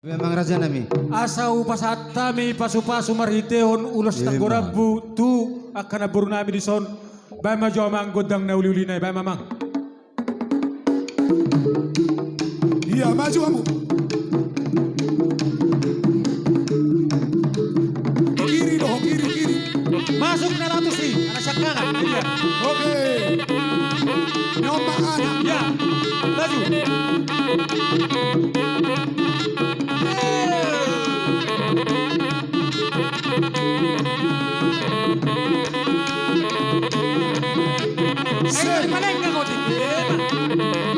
Memang raja nami. Asau pasatami pasu-pasu marhitehon ulos Iya, tanggorabbu tu akan nabur nami di son. Bay maju amang godang na uli-uli na bay mamang. Iya, maju kamu. Kiri dong, kiri. Masuk na ratu sih, anak syakangan. Iya. Oke. Nyoba anak. Ya, laju. Ayo, paling nggak kau tinggi.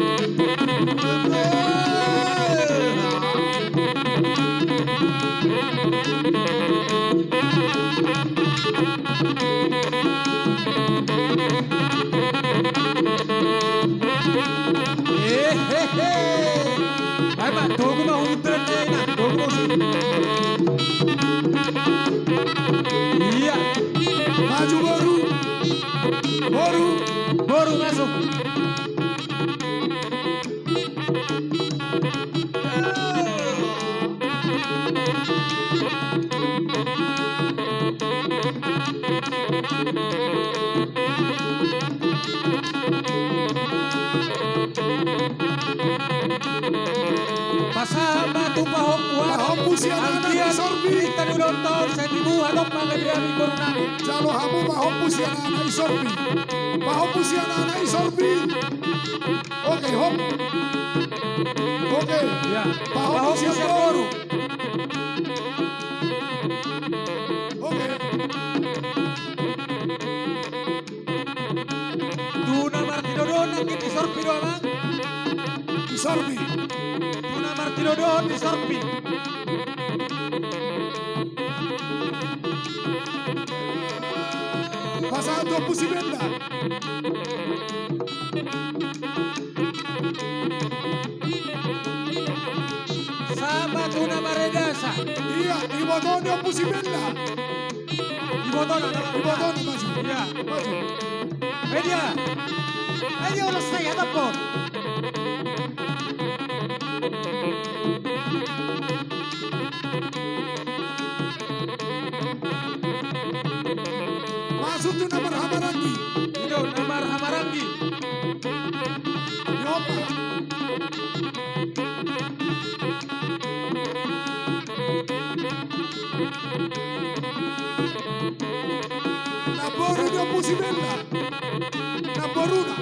Ay, ma, tunggu mah hutan deh, nah, tunggu sih. Iya, Maju baru. baru masuk. Pasama tu pahok kuat. Pahok pusian anak Angkian isorbi. kita ulang tahun saya dibuat mga diami corona. Jalo hamu mahopus yan anak isorbi. Mahopus yan anak isorbi. Oke, hop. Oke. Ya, Pahok siya siya baru. Oke. Tuna Martino Don kita sorpi do amang. Isorbi. Tuna Martino Don di sorpi. Pasado pusibenda. Sama Tuna Maredasa. Iya, ibotono pusibenda. Ibotono Ibotono maju. Ya. Maju. Media. Media ulos na yan po. Masuk tuh nomor Hamarangi. Ino Namar Hamarangi. Nyoba. Naboru nyo pusibenda. Naboru na.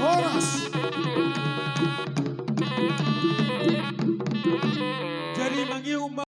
Horas.